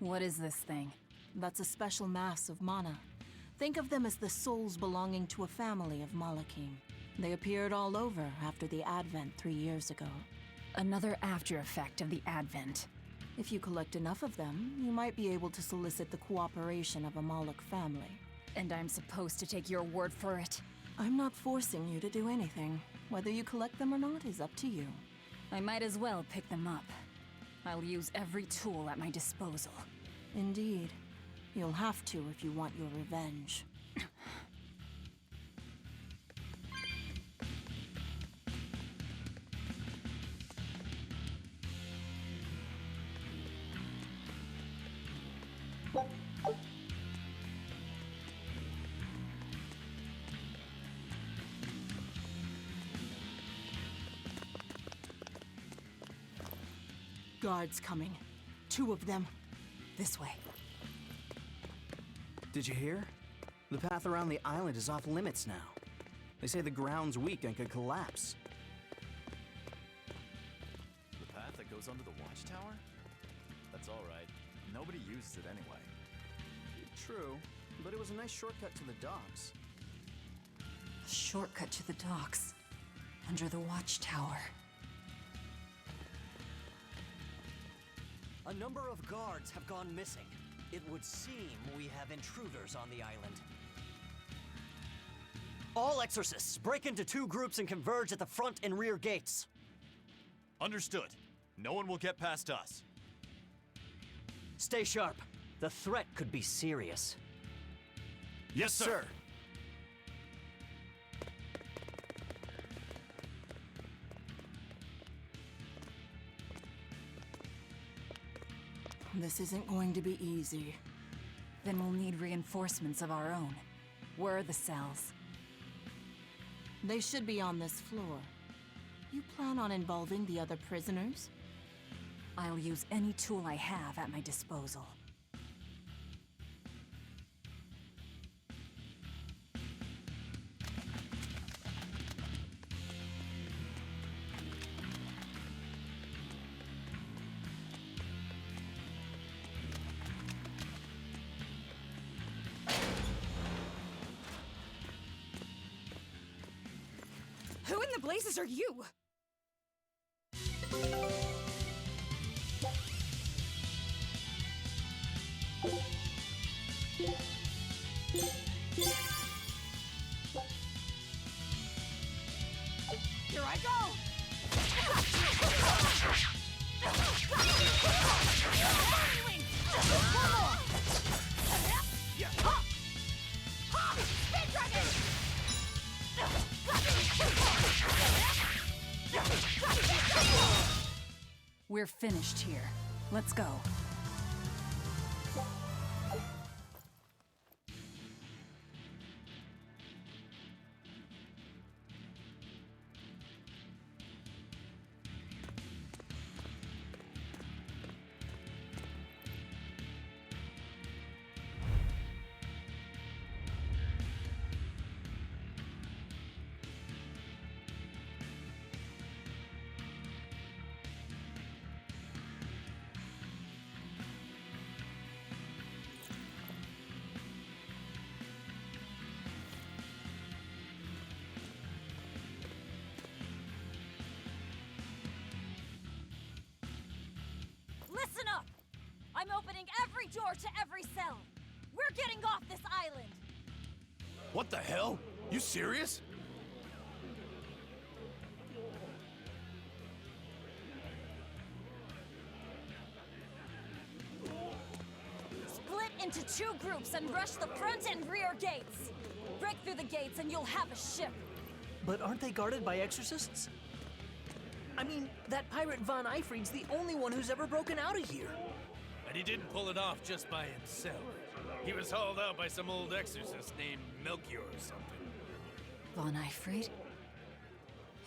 What is this thing? That's a special mass of mana. Think of them as the souls belonging to a family of Malakim. They appeared all over after the Advent 3 years ago. Another after effect of the Advent. If you collect enough of them, you might be able to solicit the cooperation of a Moloch family. And I'm supposed to take your word for it? I'm not forcing you to do anything. Whether you collect them or not is up to you. I might as well pick them up. I'll use every tool at my disposal. Indeed. You'll have to if you want your revenge. Guards coming. 2 of them. This way. Did you hear? The path around the island is off limits now. They say the ground's weak and could collapse. The path that goes under the watchtower? That's all right. Nobody uses it anyway. True, but it was a nice shortcut to the docks. A shortcut to the docks. Under the watchtower. A number of guards have gone missing. It would seem we have intruders on the island. All exorcists, break into 2 groups and converge at the front and rear gates. Understood. No one will get past us. Stay sharp. The threat could be serious. Yes, sir. This isn't going to be easy. Then we'll need reinforcements of our own. Where are the cells? They should be on this floor. You plan on involving the other prisoners? I'll use any tool I have at my disposal. Who in the blazes are you? Here I go! Speed Dragon! We're finished here. Let's go. Listen up! I'm opening every door to every cell. We're getting off this island. What the hell? You serious? Split into 2 groups and rush the front and rear gates. Break through the gates and you'll have a ship. But aren't they guarded by exorcists? I mean, that pirate Von Eifried's the only one who's ever broken out of here. And he didn't pull it off just by himself. He was hauled out by some old exorcist named Melchior or something. Von Eifried?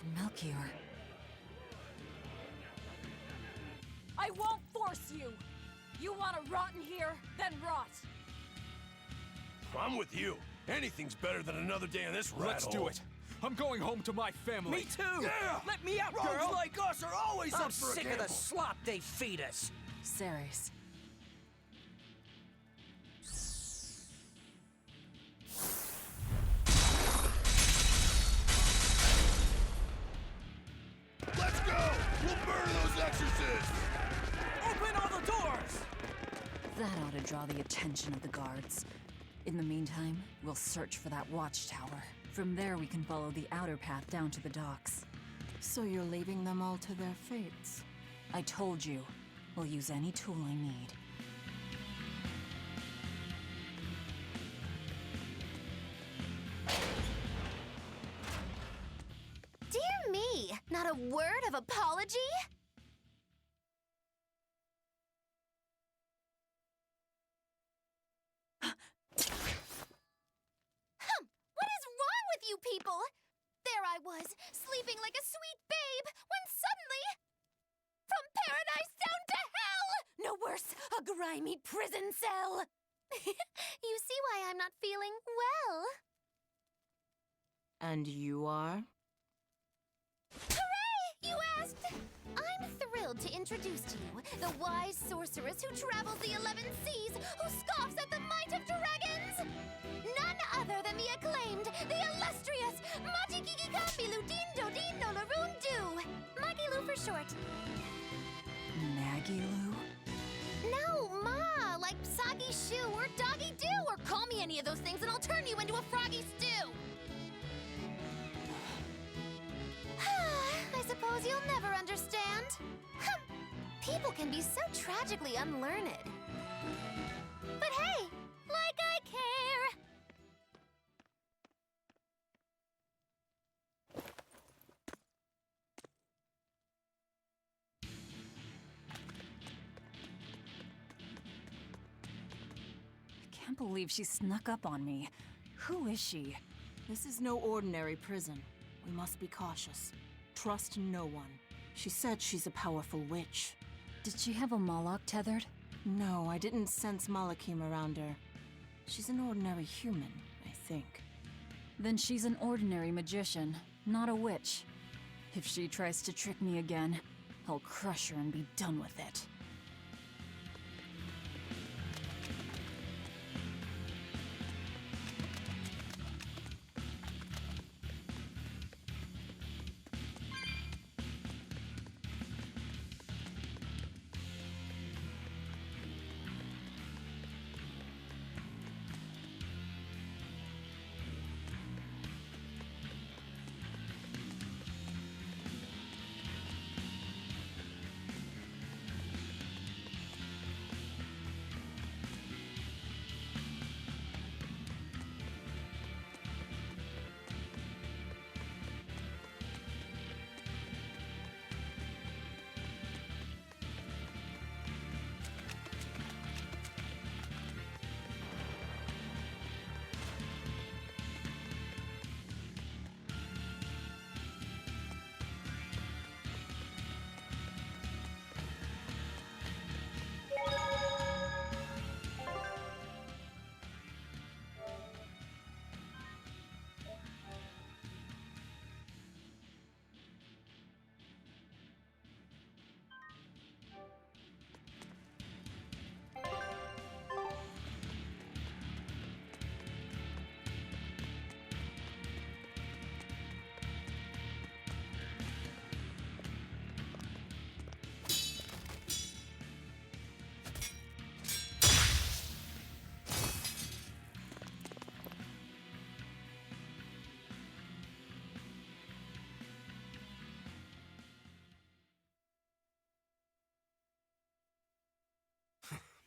And Melchior. I won't force you. You want to rot in here? Then rot. I'm with you. Anything's better than another day in this rat Let's do it. I'm going home to my family. Me too! Yeah! Let me out, Rogues girl! like us are always I'm up for a sick gamble. of the slop they feed us. Ceres. gotta draw the attention of the guards. In the meantime, we'll search for that watchtower. From there, we can follow the outer path down to the docks. So you're leaving them all to their fates? I told you, we'll use any tool I need. Dear me, not a word of apology? What is wrong with you people? There I was, sleeping like a sweet babe, when suddenly... From paradise down to hell! No worse, a grimy prison cell! You see why I'm not feeling well. And you are? Hooray! You asked! I'm thrilled to introduce to you the wise sorceress who travels the 11 seas, who scoffs at the might of dragons! None other than the acclaimed, the illustrious Majikikikambilu Dindo Dindo Larundu! Magilu for short. Maggie-Lou? No, Ma, like Soggy Shoe or Doggy Doo, or call me any of those things and I'll turn you into a froggy stew! I suppose you'll never understand. People can be so tragically unlearned. But hey, like I care! I can't believe she snuck up on me. Who is she? This is no ordinary prison. We must be cautious. Trust no one. She said she's a powerful witch. Did she have a Moloch tethered? No, I didn't sense Malakim around her. She's an ordinary human, I think. Then she's an ordinary magician, not a witch. If she tries to trick me again, I'll crush her and be done with it.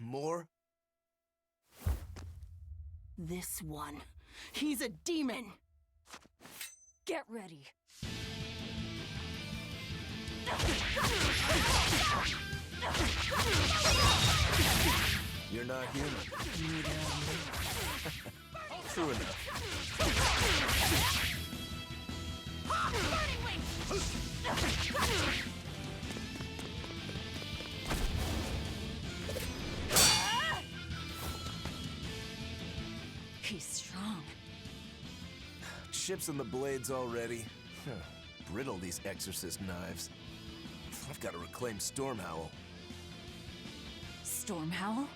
More? This one. He's a demon! Get ready. You're not human. True enough. He's strong. Ships in the blades already. Brittle, these exorcist knives. I've got to reclaim Stormhowl. Stormhowl?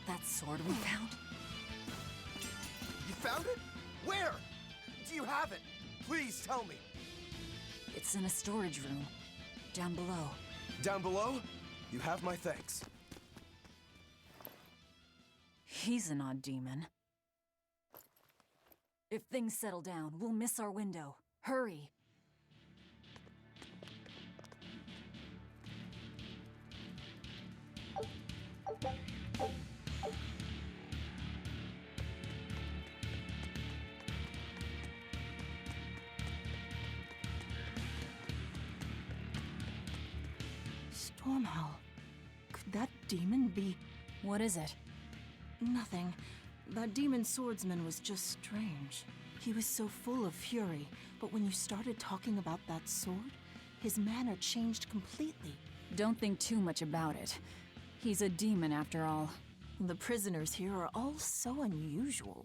That sword we found? You found it? Where? Do you have it? Please tell me. It's in a storage room. Down below. Down below? You have my thanks. He's an odd demon. If things settle down, we'll miss our window. Hurry! Stormhell. Could that demon be... What is it? Nothing. That demon swordsman was just strange. He was so full of fury, but when you started talking about that sword, his manner changed completely. Don't think too much about it. He's a demon after all. The prisoners here are all so unusual.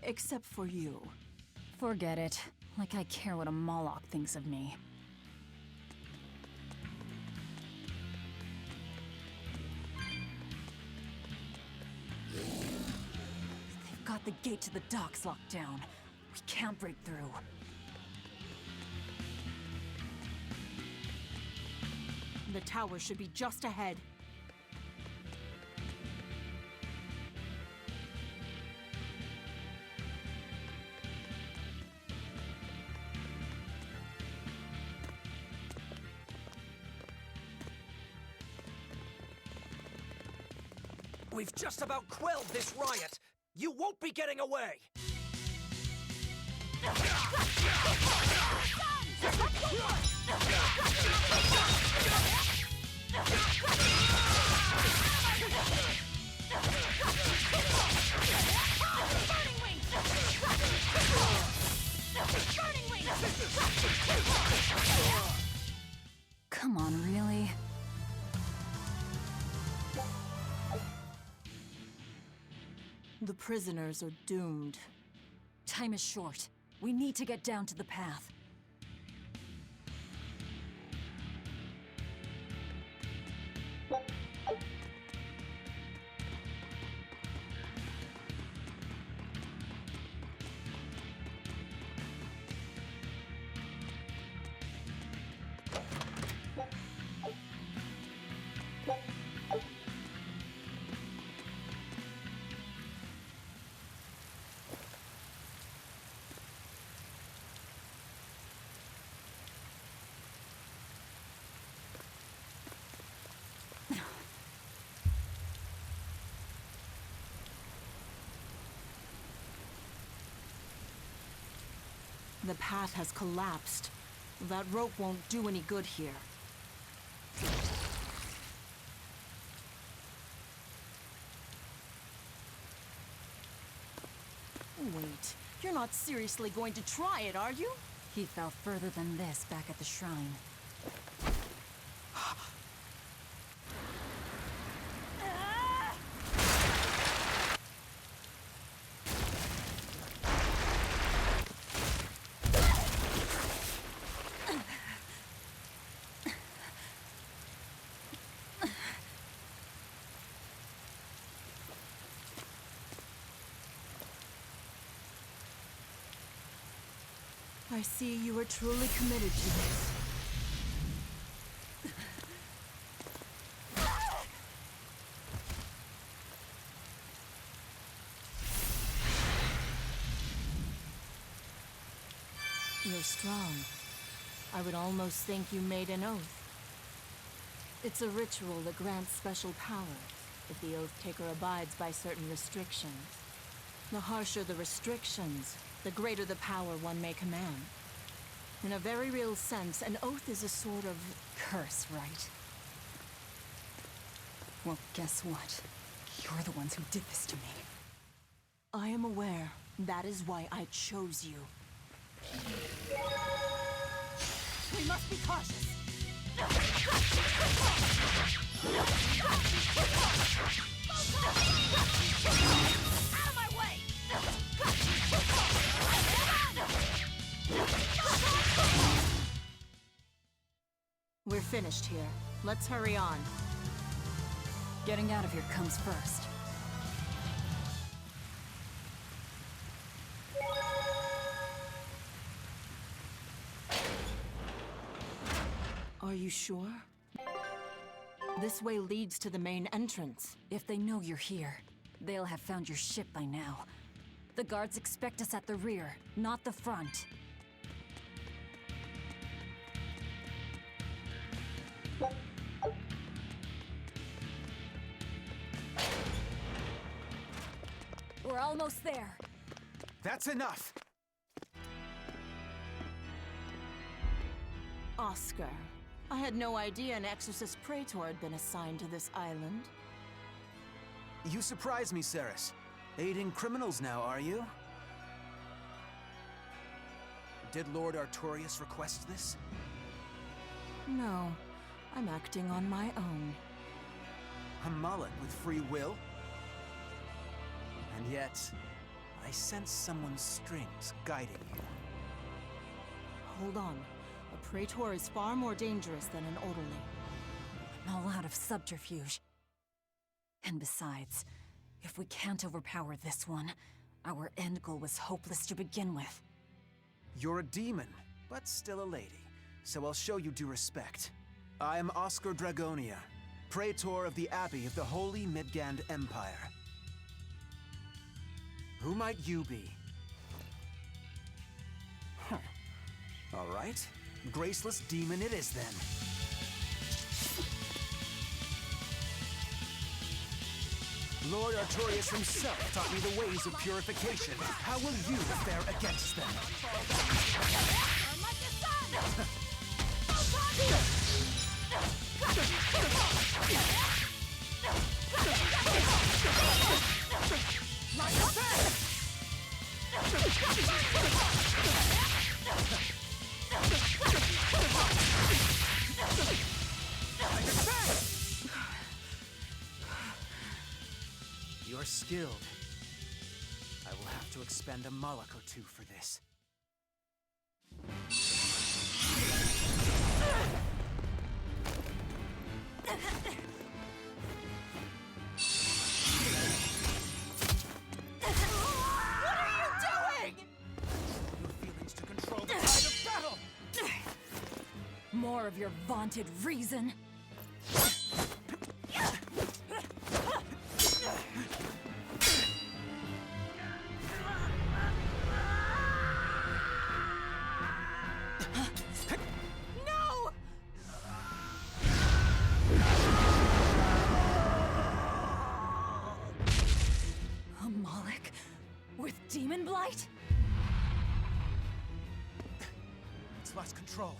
Except for you. Forget it. Like I care what a Moloch thinks of me. They've got the gate to the docks locked down. We can't break through. The tower should be just ahead. We've just about quelled this riot. You won't be getting away! Come on, really? The prisoners are doomed. Time is short. We need to get down to the path. The path has collapsed. That rope won't do any good here. Wait, you're not seriously going to try it, are you? He fell further than this back at the shrine. I see you are truly committed to this. You're strong. I would almost think you made an oath. It's a ritual that grants special powers if the oath taker abides by certain restrictions. The harsher the restrictions, the greater the power one may command. In a very real sense, an oath is a sort of Curse, right? Well, guess what? You're the ones who did this to me. I am aware. That is why I chose you. We must be cautious. Out of my way! We're finished here. Let's hurry on. Getting out of here comes first. Are you sure? This way leads to the main entrance. If they know you're here, they'll have found your ship by now. The guards expect us at the rear, not the front. We're almost there. That's enough! Oscar, I had no idea an Exorcist Praetor had been assigned to this island. You surprise me, Ceres. Aiding criminals now, are you? Did Lord Artorius request this? No, I'm acting on my own. A mullet with free will? And yet, I sense someone's strings guiding you. Hold on. A Praetor is far more dangerous than an orderly. I'm all out of subterfuge. And besides, if we can't overpower this one, our end goal was hopeless to begin with. You're a demon, but still a lady, so I'll show you due respect. I am Oscar Dragonia, Praetor of the Abbey of the Holy Midgand Empire. Who might you be? Huh. All right. Graceless demon it is then. Lord Artorius himself taught me the ways of purification. How will you fare against them? You're skilled. I will have to expend a Moloch or two for this. More of your vaunted reason. No! A Moloch with demon blight? It's lost control.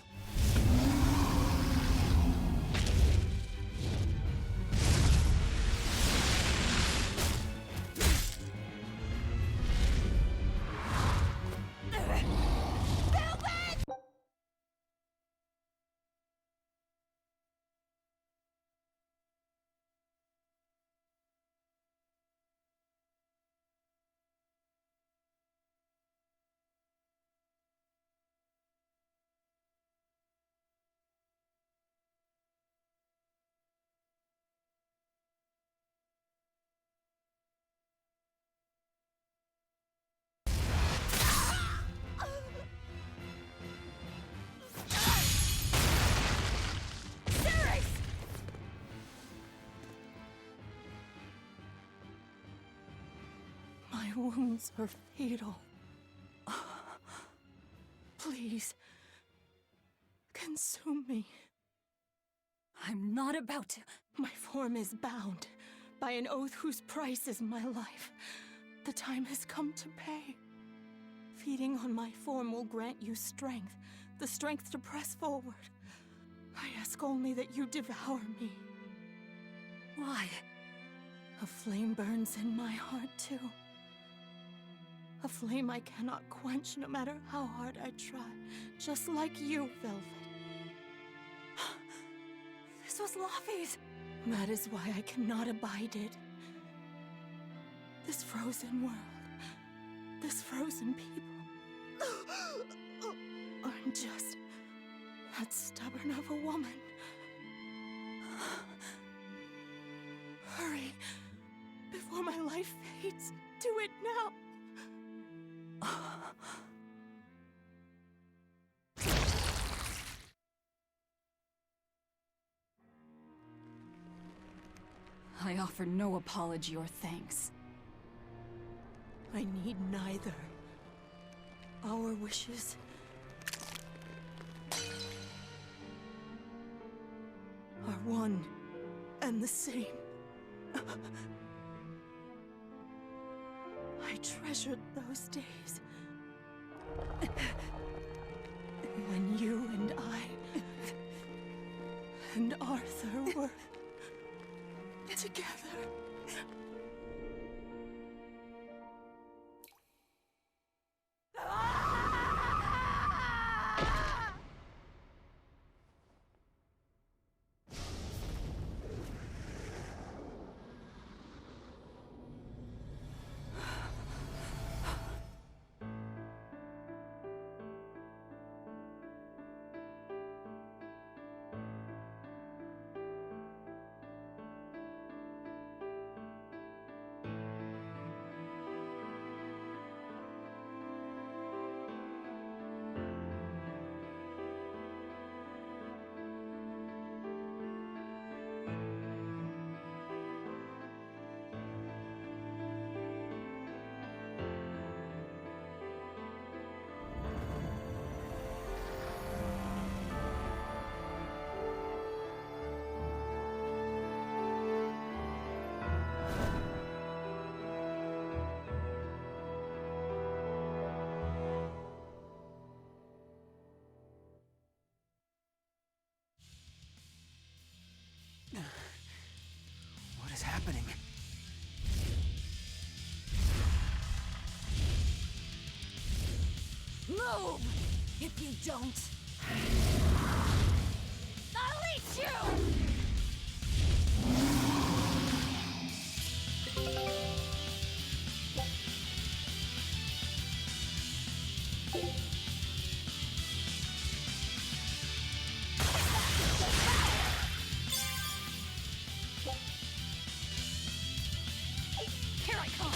My wounds are fatal. Please, consume me. I'm not about to. My form is bound by an oath whose price is my life. The time has come to pay. Feeding on my form will grant you strength, the strength to press forward. I ask only that you devour me. Why? A flame burns in my heart, too. A flame I cannot quench no matter how hard I try. Just like you, Velvet. This was Laffy's. That is why I cannot abide it. This frozen world, this frozen people, aren't just that stubborn of a woman. Hurry, before my life fades. Do it now. I offer no apology or thanks. I need neither. Our wishes are one and the same. I treasured those days when you and I and Arthur were together. What is happening? Move! If you don't, I'll eat you! Here I come!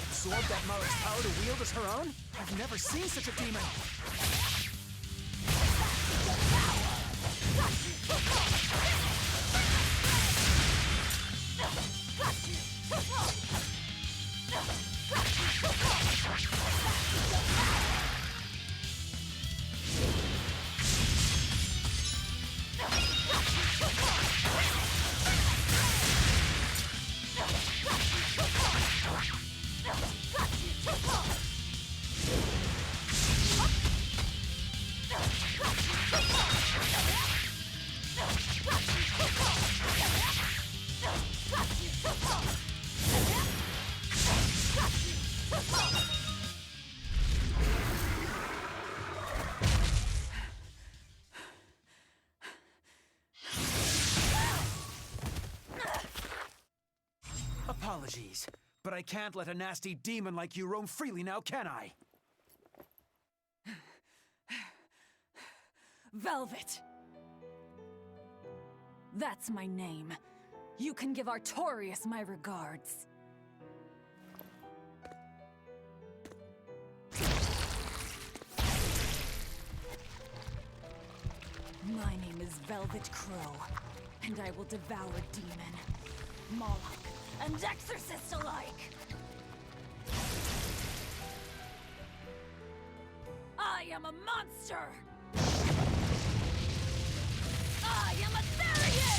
Absorbed that Mara's power to wield as her own? I've never seen such a demon! Apologies, but I can't let a nasty demon like you roam freely now, can I? Velvet! That's my name. You can give Artorias my regards. My name is Velvet Crow, and I will devour demon, Moloch, and exorcist alike! I am a monster! I am a Therian!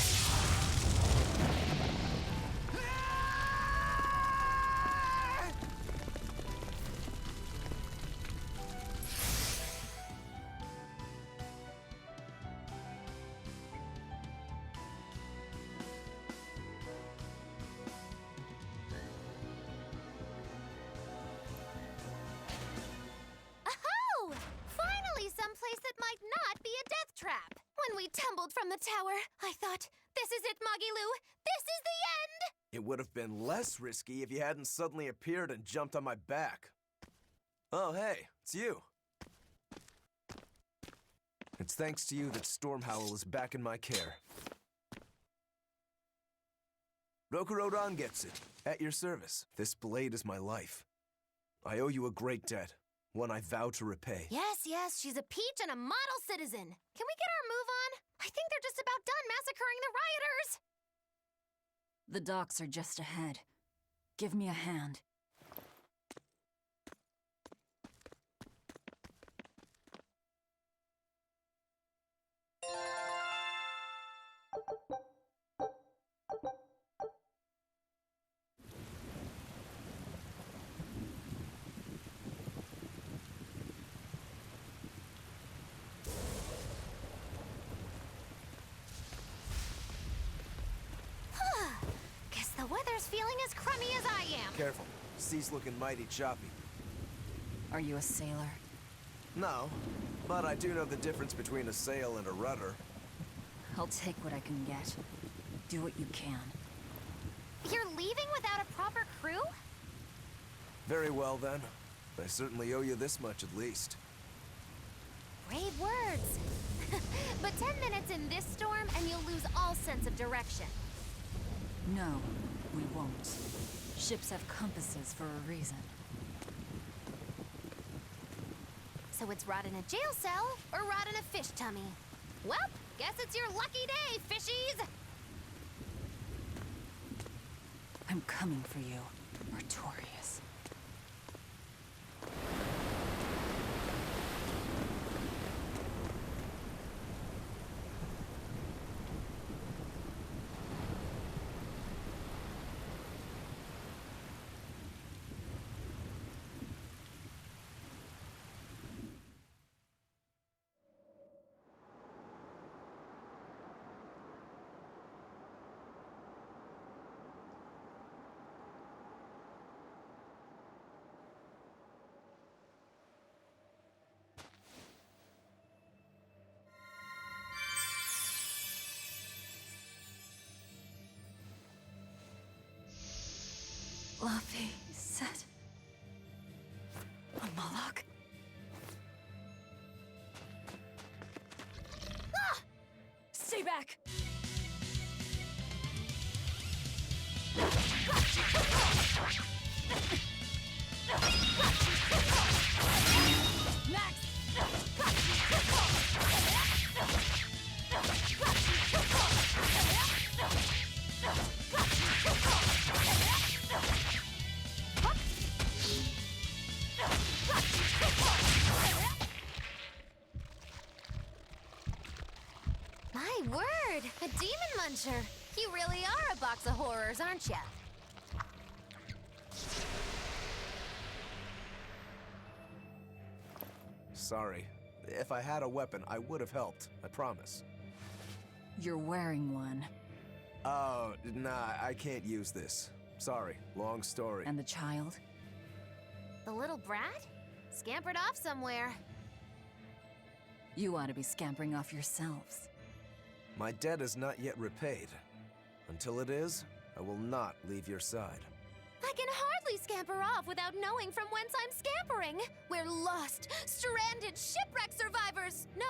Aho! Finally someplace that might not be a death trap. When we tumbled from the tower, I thought, this is it, Moggy-Lou. This is the end! It would have been less risky if you hadn't suddenly appeared and jumped on my back. Oh, hey, it's you. It's thanks to you that Stormhowl is back in my care. Rokurodan gets it. At your service. This blade is my life. I owe you a great debt, one I vow to repay. Yes, she's a peach and a model citizen. Can we get our move on? I think they're just about done massacring the rioters! The docks are just ahead. Give me a hand. Guess the weather's feeling as crummy as I am. Careful. Sea's looking mighty choppy. Are you a sailor? No, but I do know the difference between a sail and a rudder. I'll take what I can get. Do what you can. You're leaving without a proper crew? Very well, then. I certainly owe you this much at least. Brave words. But 10 minutes in this storm and you'll lose all sense of direction. No, we won't. Ships have compasses for a reason. So it's rot in a jail cell or rot in a fish tummy? Well, guess it's your lucky day, fishies! I'm coming for you, Artorias. Luffy said... a Moloch? Ah! Stay back! My word! A demon muncher! You really are a box of horrors, aren't ya? Sorry. If I had a weapon, I would have helped. I promise. You're wearing one. Oh, nah, I can't use this. Sorry, long story. And the child? The little brat? Scampered off somewhere. You ought to be scampering off yourselves. My debt is not yet repaid. Until it is, I will not leave your side. I can hardly scamper off without knowing from whence I'm scampering. We're lost, stranded shipwreck survivors, no?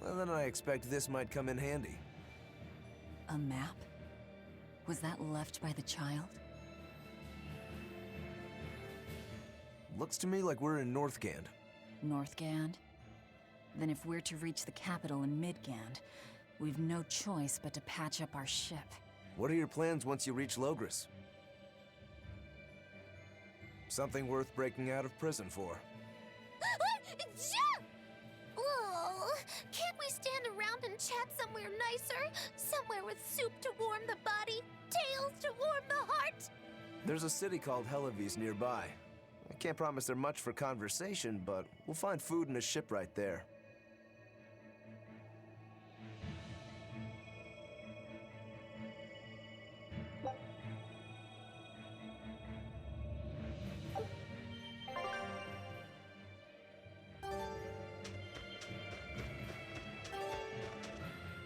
Well, then I expect this might come in handy. A map? Was that left by the child? Looks to me like we're in Northgand. Northgand? Then if we're to reach the capital in Midgand, we've no choice but to patch up our ship. What are your plans once you reach Logris? Something worth breaking out of prison for. Oh, can't we stand around and chat somewhere nicer? Somewhere with soup to warm the body, tales to warm the heart? There's a city called Helavis nearby. I can't promise they're much for conversation, but we'll find food and a ship right there.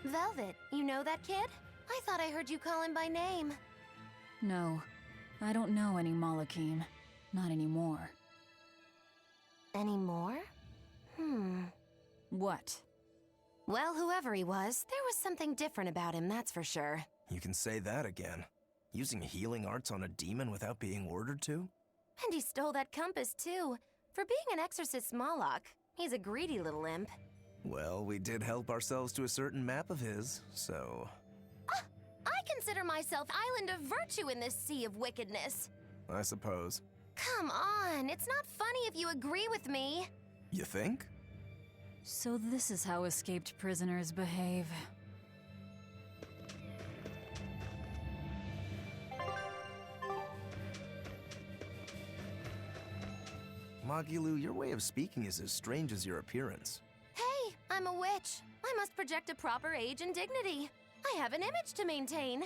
Velvet, you know that kid? I thought I heard you call him by name. No, I don't know any Malakim. Not anymore. Anymore? What? Well, whoever he was, there was something different about him, that's for sure. You can say that again. Using healing arts on a demon without being ordered to? And he stole that compass, too. For being an exorcist Moloch, he's a greedy little imp. Well, we did help ourselves to a certain map of his, so... I consider myself Island of Virtue in this sea of wickedness. I suppose. Come on, it's not funny if you agree with me. You think? So this is how escaped prisoners behave. Magilu, your way of speaking is as strange as your appearance. Hey, I'm a witch. I must project a proper age and dignity. I have an image to maintain.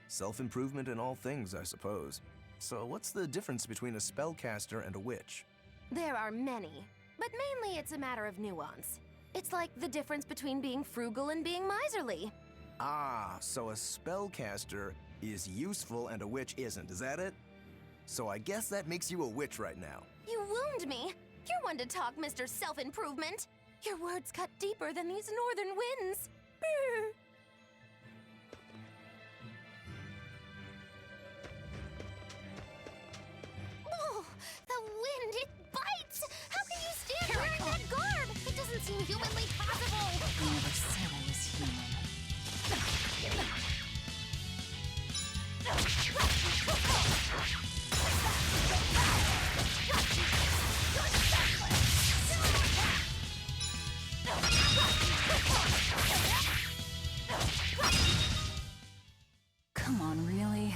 Self-improvement in all things, I suppose. So what's the difference between a spellcaster and a witch? There are many, but mainly it's a matter of nuance. It's like the difference between being frugal and being miserly. Ah, so a spellcaster is useful and a witch isn't, is that it? So I guess that makes you a witch right now. You wound me. You're one to talk, Mr. Self-Improvement. Your words cut deeper than these northern winds. Brr. Oh, the wind, it bites! How can you stand wearing that garb? It doesn't seem humanly possible. I never said I was human. Come on, really?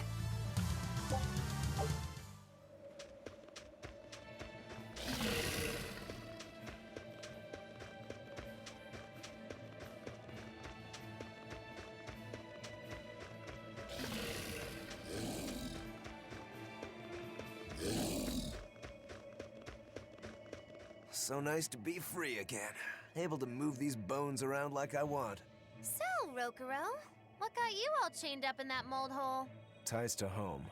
So nice to be free again. Able to move these bones around like I want. So, Rokuro, what got you all chained up in that mold hole? Ties to home.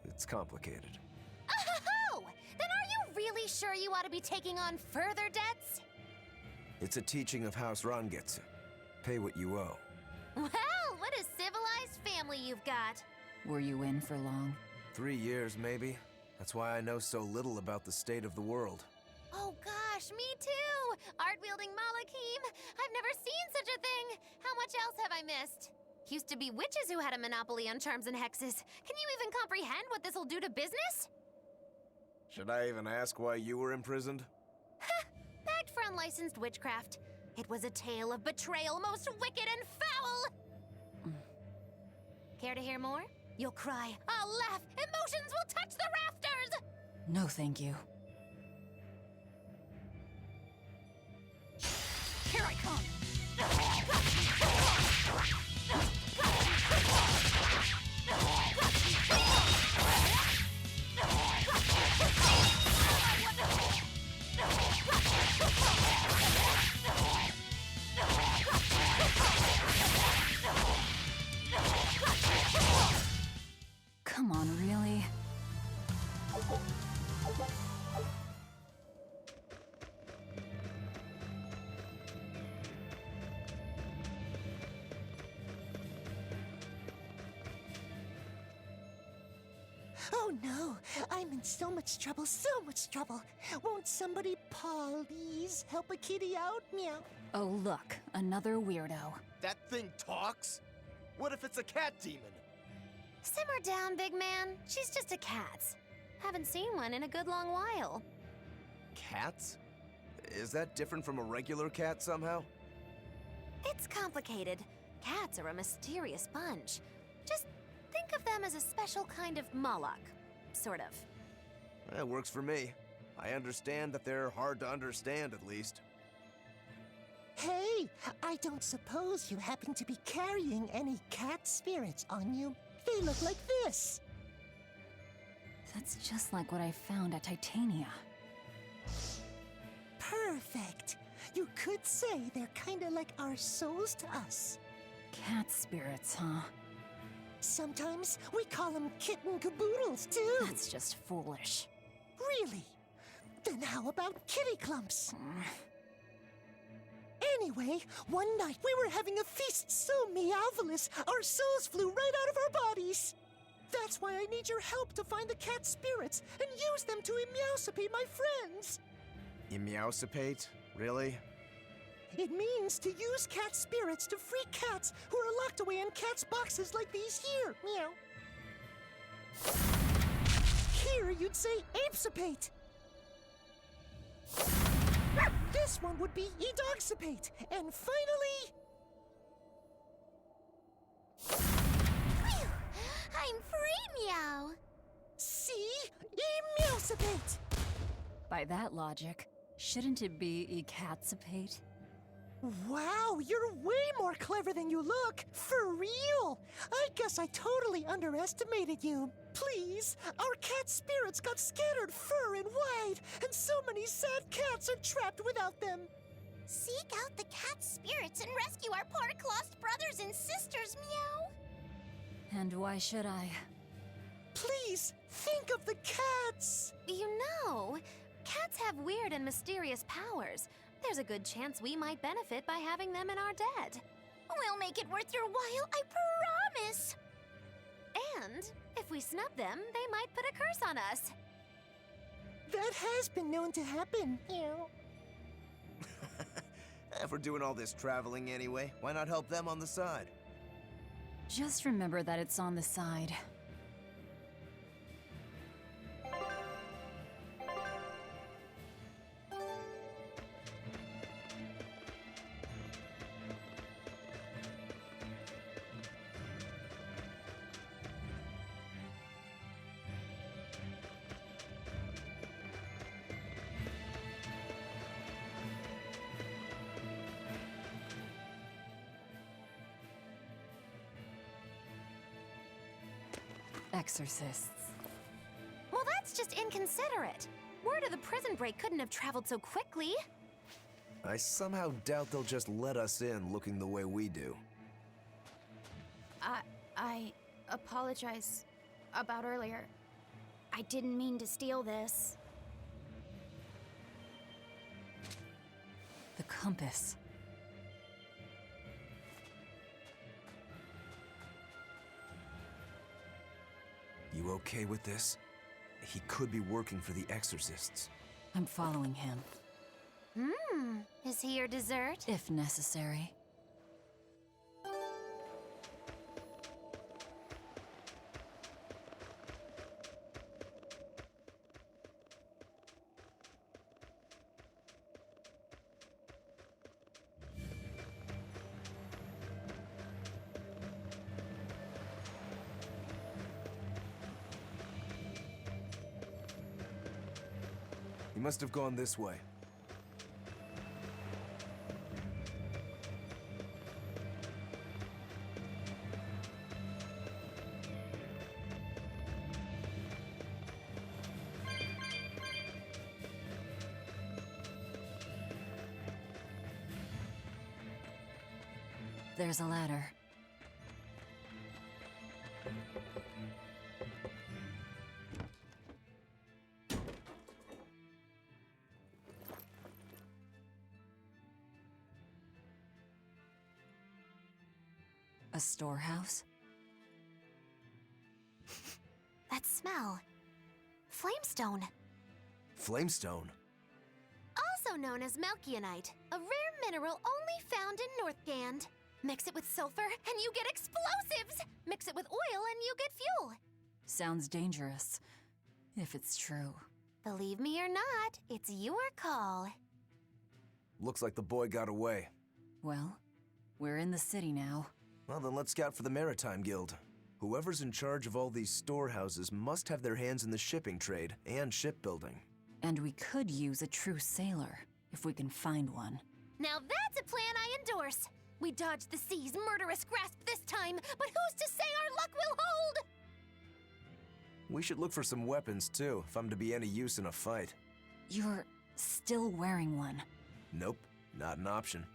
It's complicated. Oh! Then are you really sure you ought to be taking on further debts? It's a teaching of House Rangetsu. Pay what you owe. Well, what a civilized family you've got. Were you in for long? 3 years, maybe. That's why I know so little about the state of the world. Oh gosh, me too! Art-wielding Malakim! I've never seen such a thing! How much else have I missed? Used to be witches who had a monopoly on charms and hexes. Can you even comprehend what this'll do to business? Should I even ask why you were imprisoned? Ha! Bagged for unlicensed witchcraft. It was a tale of betrayal most wicked and foul! Care to hear more? You'll cry, I'll laugh, emotions will touch the rafters! No, thank you. Here I come! Come on, really? Oh no, I'm in so much trouble, so much trouble. Won't somebody please help a kitty out? Meow. Oh, look, another weirdo. That thing talks? What if it's a cat demon? Simmer down, big man. She's just a cat. Haven't seen one in a good long while. Cats? Is that different from a regular cat somehow? It's complicated. Cats are a mysterious bunch. Just think of them as a special kind of Moloch. Sort of. That works for me. I understand that they're hard to understand, at least. Hey, I don't suppose you happen to be carrying any cat spirits on you? They look like this. That's just like what I found at Titania. Perfect. You could say they're kinda like our souls to us. Cat spirits, huh? Sometimes we call them kitten caboodles, too. That's just foolish. Really? Then how about kitty clumps? Anyway, one night we were having a feast so meowvelous, our souls flew right out of our bodies. That's why I need your help to find the cat spirits and use them to meowsipate my friends. Meowsipate? Really? It means to use cat spirits to free cats who are locked away in cats' boxes like these here. Meow. Here you'd say apesipate. This one would be edoxipate. And finally... Phew! I'm free, Meow! See? Emeosipate! By that logic, shouldn't it be ecatsipate? Wow, you're way more clever than you look! For real! I guess I totally underestimated you. Please, our cat spirits got scattered far and wide, and so many sad cats are trapped without them. Seek out the cat spirits and rescue our poor lost brothers and sisters, Meow! And why should I? Please, think of the cats! You know, cats have weird and mysterious powers. There's a good chance we might benefit by having them in our debt. We'll make it worth your while, I promise! And if we snub them, they might put a curse on us. That has been known to happen. Meow. If we're doing all this traveling anyway, why not help them on the side? Just remember that it's on the side. Exorcists. Well, that's just inconsiderate. Word of the prison break couldn't have traveled so quickly. I somehow doubt they'll just let us in looking the way we do. I apologize about earlier. I didn't mean to steal this. The compass. You okay with this? He could be working for the exorcists. I'm following him. Is he your dessert? If necessary. He must have gone this way. There's a ladder. A storehouse? That smell. Flamestone. Flamestone? Also known as Melkionite, a rare mineral only found in Northgand. Mix it with sulfur and you get explosives! Mix it with oil and you get fuel! Sounds dangerous. If it's true. Believe me or not, it's your call. Looks like the boy got away. Well, we're in the city now. Well, then let's scout for the Maritime Guild. Whoever's in charge of all these storehouses must have their hands in the shipping trade and shipbuilding. And we could use a true sailor, if we can find one. Now that's a plan I endorse! We dodged the sea's murderous grasp this time, but who's to say our luck will hold? We should look for some weapons, too, if I'm to be any use in a fight. You're still wearing one. Nope, not an option.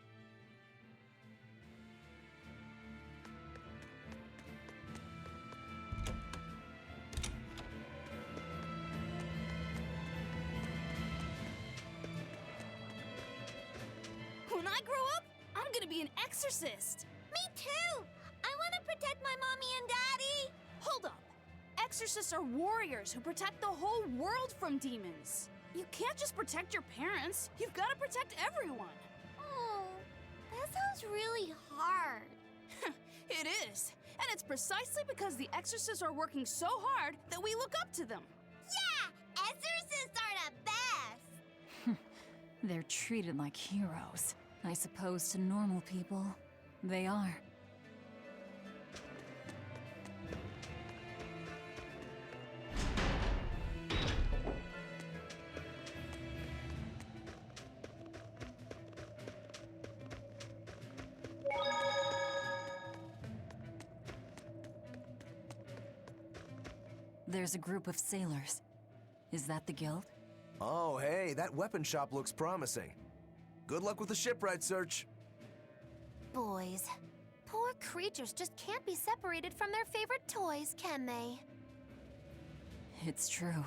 When I grow up, I'm gonna be an exorcist. Me too! I want to protect my mommy and daddy! Hold up. Exorcists are warriors who protect the whole world from demons. You can't just protect your parents. You've got to protect everyone. Oh, That sounds really hard. It is. And it's precisely because the exorcists are working so hard that we look up to them. Yeah! Exorcists are the best! They're treated like heroes. I suppose to normal people, they are. There's a group of sailors. Is that the guild? Oh, hey, that weapon shop looks promising. Good luck with the shipwright search. Boys, poor creatures just can't be separated from their favorite toys, can they? It's true.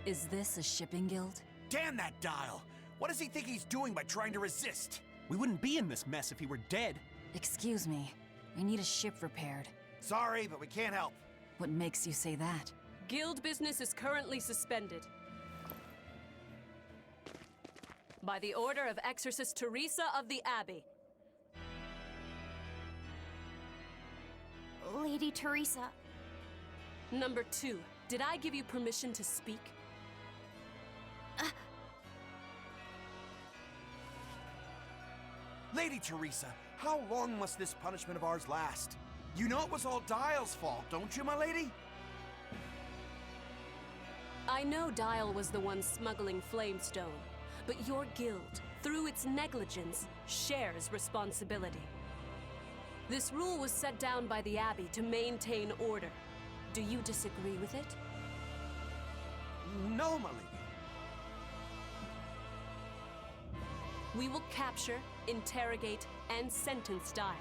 Is this a shipping guild? Damn that dial! What does he think he's doing by trying to resist? We wouldn't be in this mess if he were dead. Excuse me. I need a ship repaired. Sorry, but we can't help. What makes you say that? Guild business is currently suspended. By the order of Exorcist Teresa of the Abbey. Lady Teresa. Number 2, did I give you permission to speak? Lady Teresa, how long must this punishment of ours last? You know it was all Dial's fault, don't you, my lady? I know Dial was the one smuggling Flamestone, but your guild, through its negligence, shares responsibility. This rule was set down by the Abbey to maintain order. Do you disagree with it? No, my lady. We will capture, interrogate, and sentence Dial.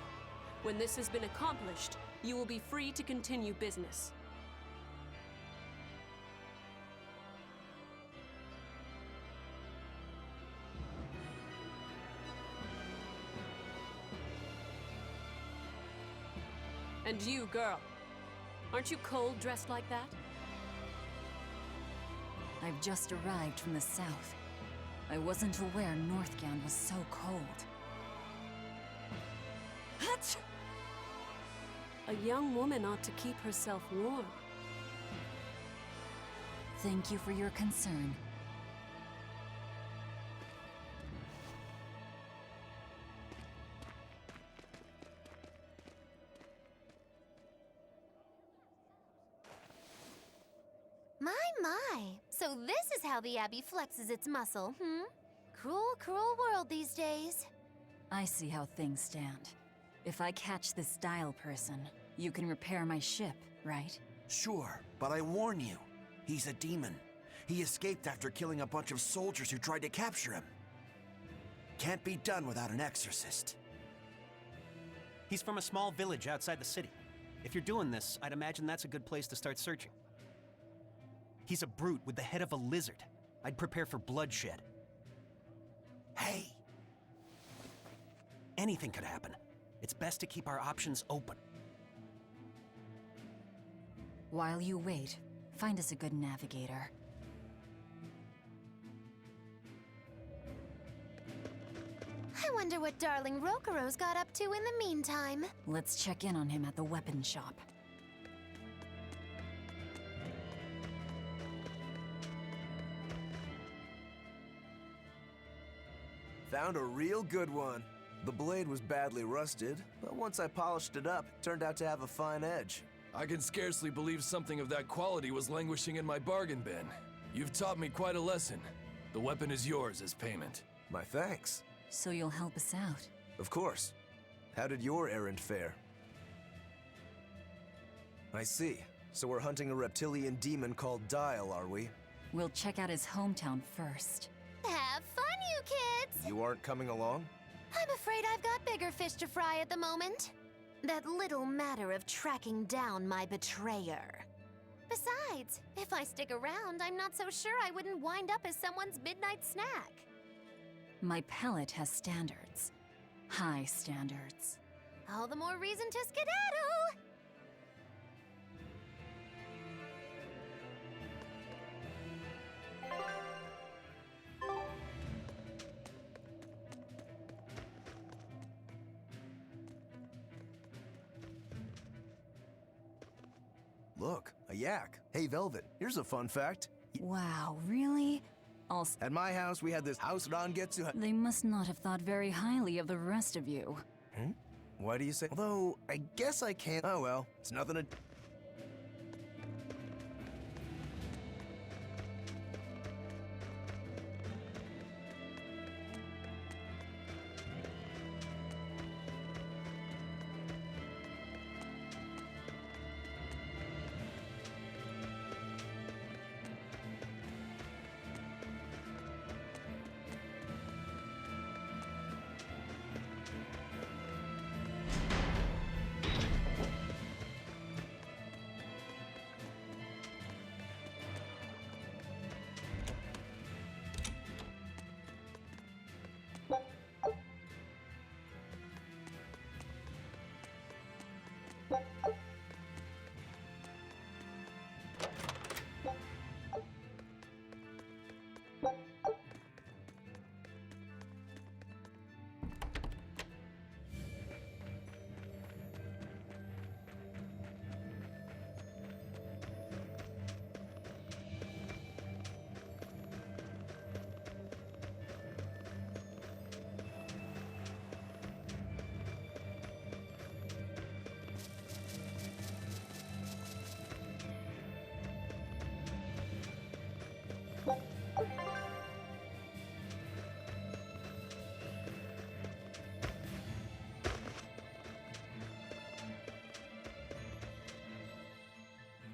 When this has been accomplished, you will be free to continue business. And you, girl, aren't you cold dressed like that? I've just arrived from the south. I wasn't aware Northgand was so cold. Hatch! A young woman ought to keep herself warm. Thank you for your concern. My. So this is how the Abbey flexes its muscle, hmm? Cruel, cruel world these days. I see how things stand. If I catch this Dial person, you can repair my ship, right? Sure, but I warn you, he's a demon. He escaped after killing a bunch of soldiers who tried to capture him. Can't be done without an exorcist. He's from a small village outside the city. If you're doing this, I'd imagine that's a good place to start searching. He's a brute with the head of a lizard. I'd prepare for bloodshed. Hey! Anything could happen. It's best to keep our options open. While you wait, find us a good navigator. I wonder what darling Rokuro's got up to in the meantime. Let's check in on him at the weapon shop. Found a real good one. The blade was badly rusted, but once I polished it up, it turned out to have a fine edge. I can scarcely believe something of that quality was languishing in my bargain bin. You've taught me quite a lesson. The weapon is yours as payment. My thanks. So you'll help us out? Of course. How did your errand fare? I see. So we're hunting a reptilian demon called Dial, are we? We'll check out his hometown first. Have fun, you kids! You aren't coming along? I'm afraid I've got bigger fish to fry at the moment. That little matter of tracking down my betrayer. Besides, if I stick around, I'm not so sure I wouldn't wind up as someone's midnight snack. My palate has standards. High standards. All the more reason to skedaddle! Look, a yak. Hey, Velvet, here's a fun fact. Wow, really? At my house, we had this house Rangetsu. They must not have thought very highly of the rest of you. Hmm? Why do you say? Although, I guess I can't. Oh well, it's nothing to.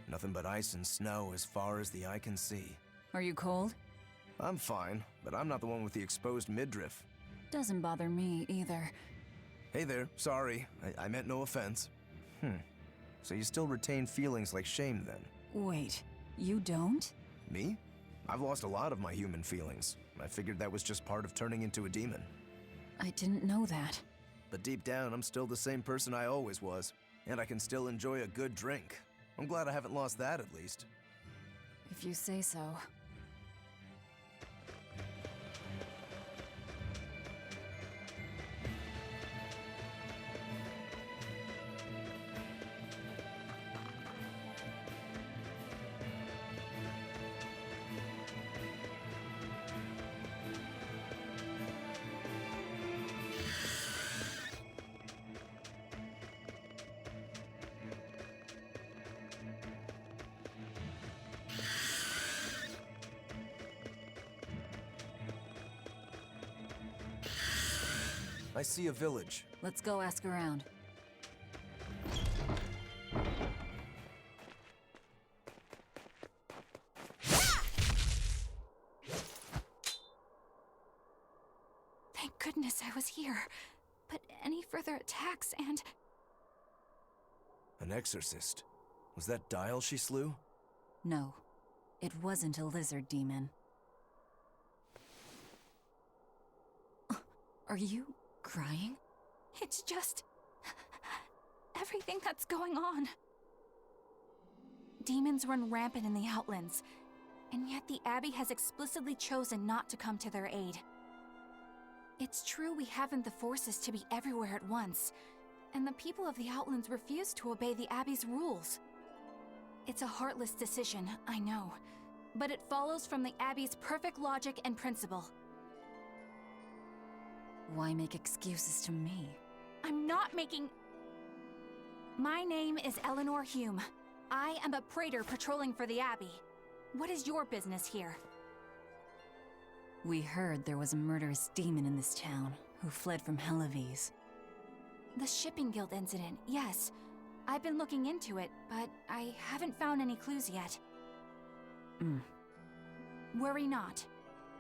Nothing but ice and snow as far as the eye can see. Are you cold? I'm fine, but I'm not the one with the exposed midriff. Doesn't bother me either. Hey there, sorry. I meant no offense. So you still retain feelings like shame then? Wait, you don't? Me? I've lost a lot of my human feelings. I figured that was just part of turning into a demon. I didn't know that. But deep down, I'm still the same person I always was. And I can still enjoy a good drink. I'm glad I haven't lost that, at least. If you say so. I see a village. Let's go ask around. Thank goodness I was here. But any further attacks and... An exorcist. Was that Dial she slew? No, it wasn't a lizard demon. Are you crying? It's just... everything that's going on. Demons run rampant in the Outlands, and yet the Abbey has explicitly chosen not to come to their aid. It's true we haven't the forces to be everywhere at once, and the people of the Outlands refuse to obey the Abbey's rules. It's a heartless decision, I know, but it follows from the Abbey's perfect logic and principle. Why make excuses to me? I'm not making... My name is Eleanor Hume. I am a praetor patrolling for the Abbey. What is your business here? We heard there was a murderous demon in this town who fled from Helavis. The Shipping Guild incident, yes. I've been looking into it, but I haven't found any clues yet. Worry not.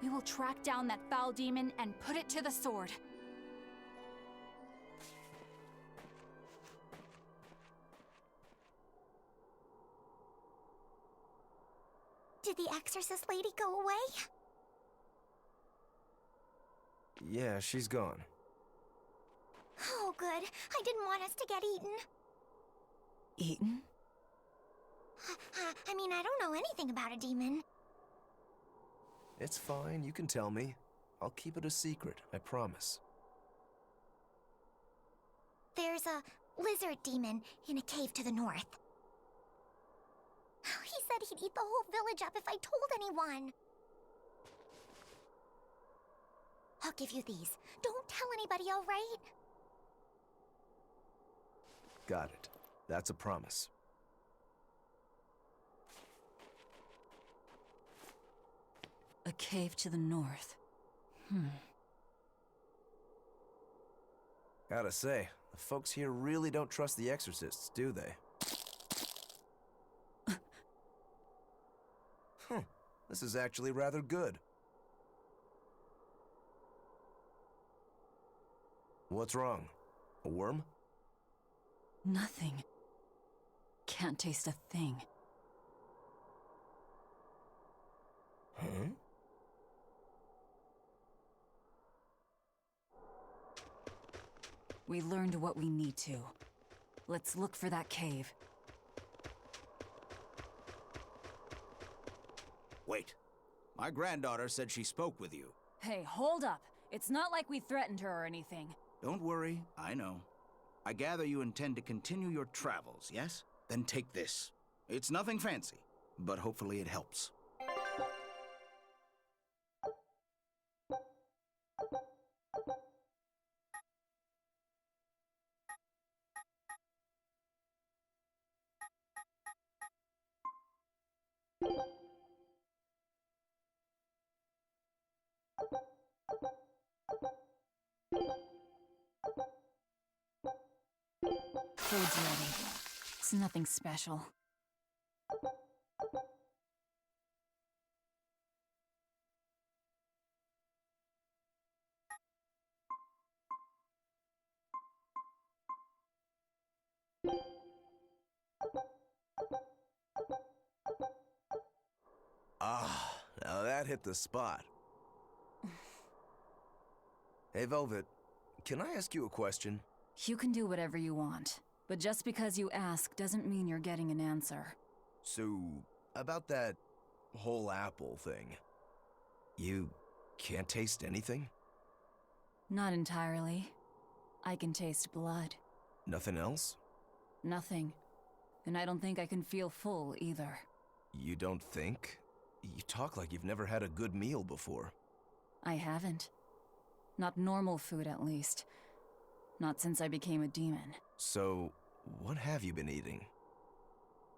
We will track down that foul demon and put it to the sword. Did the exorcist lady go away? Yeah, she's gone. Oh, good. I didn't want us to get eaten. Eaten? I mean, I don't know anything about a demon. It's fine, you can tell me. I'll keep it a secret, I promise. There's a lizard demon in a cave to the north. said he'd eat the whole village up if I told anyone. I'll give you these. Don't tell anybody, all right? Got it. That's a promise. A cave to the north. Gotta say, the folks here really don't trust the exorcists, do they? This is actually rather good. What's wrong? A worm? Nothing. Can't taste a thing. Huh? We learned what we need to. Let's look for that cave. Wait. My granddaughter said she spoke with you. Hey, hold up. It's not like we threatened her or anything. Don't worry, I know. I gather you intend to continue your travels, yes? Then take this. It's nothing fancy, but hopefully it helps. Food's ready. It's nothing special. Ah, now that hit the spot. Hey, Velvet, can I ask you a question? You can do whatever you want, but just because you ask doesn't mean you're getting an answer. So, about that whole apple thing, you can't taste anything? Not entirely. I can taste blood. Nothing else? Nothing. And I don't think I can feel full either. You don't think? You talk like you've never had a good meal before. I haven't. Not normal food, at least. Not since I became a demon. So, what have you been eating?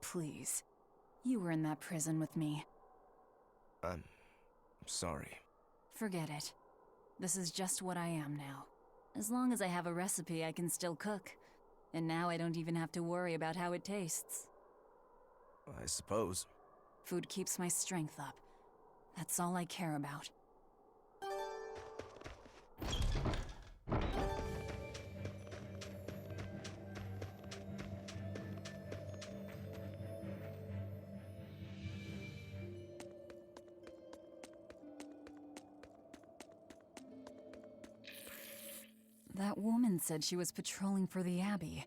Please. You were in that prison with me. I'm sorry. Forget it. This is just what I am now. As long as I have a recipe, I can still cook. And now I don't even have to worry about how it tastes. I suppose. Food keeps my strength up. That's all I care about. That woman said she was patrolling for the Abbey.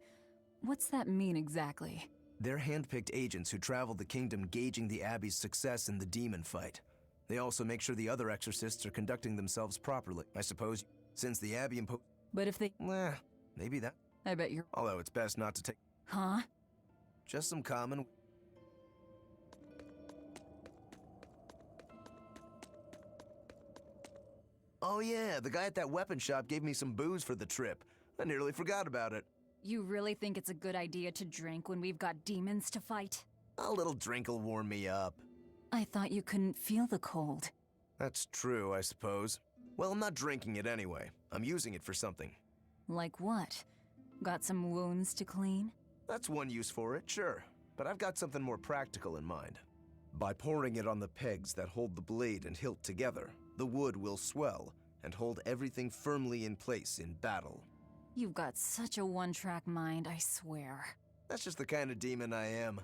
What's that mean exactly? They're handpicked agents who travel the kingdom gauging the Abbey's success in the demon fight. They also make sure the other exorcists are conducting themselves properly. I suppose, since the Abbey But if they... maybe that. I bet you're... Although it's best not to take... Huh? Just some common... Oh yeah, the guy at that weapon shop gave me some booze for the trip. I nearly forgot about it. You really think it's a good idea to drink when we've got demons to fight? A little drink'll warm me up. I thought you couldn't feel the cold. That's true, I suppose. Well, I'm not drinking it anyway. I'm using it for something. Like what? Got some wounds to clean? That's one use for it, sure. But I've got something more practical in mind. By pouring it on the pegs that hold the blade and hilt together, the wood will swell and hold everything firmly in place in battle. You've got such a one-track mind, I swear. That's just the kind of demon I am.